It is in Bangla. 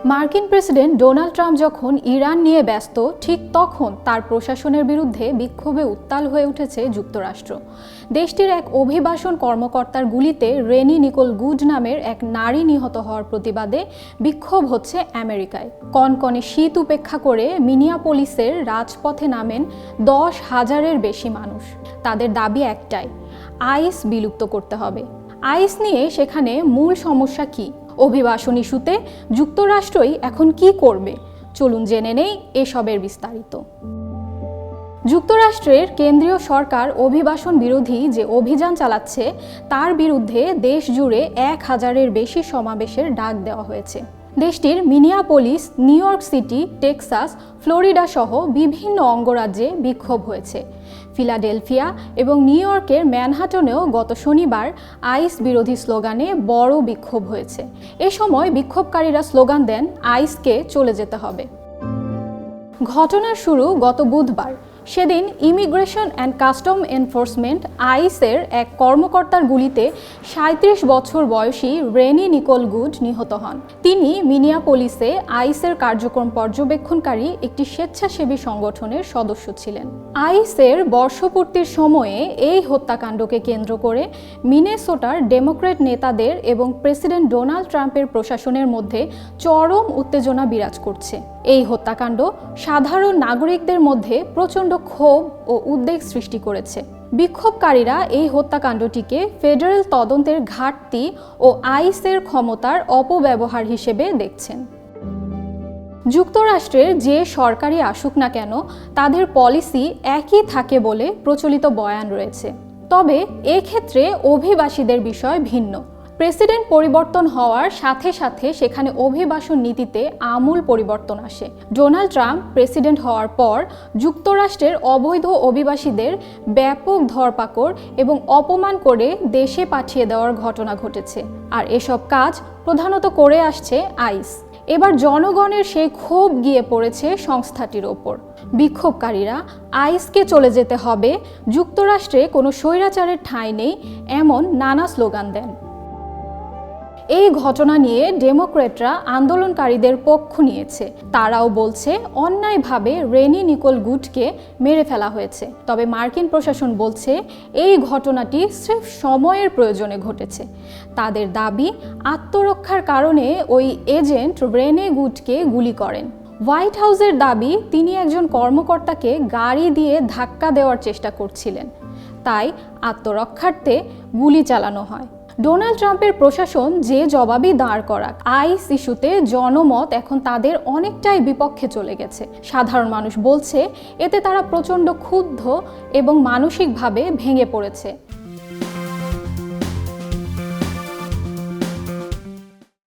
মার্কিন প্রেসিডেন্ট ডোনাল্ড ট্রাম্প যখন ইরান নিয়ে ব্যস্ত, ঠিক তখন তার প্রশাসনের বিরুদ্ধে বিক্ষোভে উত্তাল হয়ে উঠেছে যুক্তরাষ্ট্র। দেশটির এক অভিবাসন কর্মকর্তার গুলিতে রেনি নিকোল গুড নামের এক নারী নিহত হওয়ার প্রতিবাদে বিক্ষোভ হচ্ছে আমেরিকায়। কনকনে শীত উপেক্ষা করে মিনিয়াপোলিসের রাজপথে নামেন 10,000-এর বেশি মানুষ। তাদের দাবি একটাই, আইস বিলুপ্ত করতে হবে। আইস নিয়ে সেখানে মূল সমস্যা কি? অভিবাসন ইস্যুতে যুক্তরাষ্ট্রই এখন কি করবে? চলুন জেনে নেই এসবের বিস্তারিত। যুক্তরাষ্ট্রের কেন্দ্রীয় সরকার অভিবাসন বিরোধী যে অভিযান চালাচ্ছে তার বিরুদ্ধে দেশ জুড়ে 1,000-এর বেশি সমাবেশের ডাক দেওয়া হয়েছে। দেশটির Minneapolis, new York city, Texas, Florida সহ বিভিন্ন অঙ্গরাজ্যে বিক্ষোভ হয়েছে। ফিলাডেলফিয়া এবং নিউ ইয়র্কের ম্যানহাটনেও গত শনিবার আইস বিরোধী স্লোগানে বড় বিক্ষোভ হয়েছে। এ সময় বিক্ষোভকারীরা স্লোগান দেন, আইসকে চলে যেতে হবে। ঘটনার শুরু গত বুধবার। সেদিন ইমিগ্রেশন অ্যান্ড কাস্টম এনফোর্সমেন্ট আইসের এক কর্মকর্তার গুলিতে 37 বছর বয়সী রেনি নিকোল গুড নিহত হন। তিনি মিনিয়াপোলিসে আইসের কার্যক্রম পর্যবেক্ষণকারী একটি স্বেচ্ছাসেবী সংগঠনের সদস্য ছিলেন। আইসের বর্ষপূর্তির সময়ে এই হত্যাকাণ্ডকে কেন্দ্র করে মিনেসোটার ডেমোক্র্যাট নেতাদের এবং প্রেসিডেন্ট ডোনাল্ড ট্রাম্পের প্রশাসনের মধ্যে চরম উত্তেজনা বিরাজ করছে। এই হত্যাকাণ্ড সাধারণ নাগরিকদের মধ্যে প্রচণ্ড ক্ষোভ ও উদ্বেগ সৃষ্টি করেছে। বিক্ষোভকারীরা এই হত্যাকাণ্ডটিকে ফেডারেল তদন্তের ঘাটতি ও আইসের ক্ষমতার অপব্যবহার হিসেবে দেখছেন। যুক্তরাষ্ট্রের যে সরকারই আসুক না কেন, তাদের পলিসি একই থাকে বলে প্রচলিত বয়ান রয়েছে। তবে এক্ষেত্রে অভিবাসীদের বিষয় ভিন্ন। প্রেসিডেন্ট পরিবর্তন হওয়ার সাথে সাথে সেখানে অভিবাসন নীতিতে আমূল পরিবর্তন আসে। ডোনাল্ড ট্রাম্প প্রেসিডেন্ট হওয়ার পর যুক্তরাষ্ট্রের অবৈধ অভিবাসীদের ব্যাপক ধরপাকড় এবং অপমান করে দেশে পাঠিয়ে দেওয়ার ঘটনা ঘটেছে। আর এসব কাজ প্রধানত করে আসছে আইস। এবার জনগণের সেই ক্ষোভ গিয়ে পড়েছে সংস্থাটির ওপর। বিক্ষোভকারীরা আইসকে চলে যেতে হবে, যুক্তরাষ্ট্রে কোনো স্বৈরাচারের ঠাঁই নেই, এমন নানা স্লোগান দেন। এই ঘটনা নিয়ে ডেমোক্র্যাটরা আন্দোলনকারীদের পক্ষ নিয়েছে। তারাও বলছে অন্যায়ভাবে রেনি নিকোল গুডকে মেরে ফেলা হয়েছে। তবে মার্কিন প্রশাসন বলছে এই ঘটনাটি স্রেফ সময়ের প্রয়োজনে ঘটেছে। তাদের দাবি, আত্মরক্ষার কারণে ওই এজেন্ট রেনে গুডকে গুলি করেন। হোয়াইট হাউসের দাবি, তিনি একজন কর্মকর্তাকে গাড়ি দিয়ে ধাক্কা দেওয়ার চেষ্টা করছিলেন, তাই আত্মরক্ষার্থে গুলি চালানো হয়। ডোনাল্ড ট্রাম্পের প্রশাসন যে জবাবই দাঁড় করাক, আইস ইস্যুতে জনমত এখন তাদের অনেকটাই বিপক্ষে চলে গেছে। সাধারণ মানুষ বলছে এতে তারা প্রচণ্ড ক্ষুব্ধ এবং মানসিকভাবে ভেঙে পড়েছে।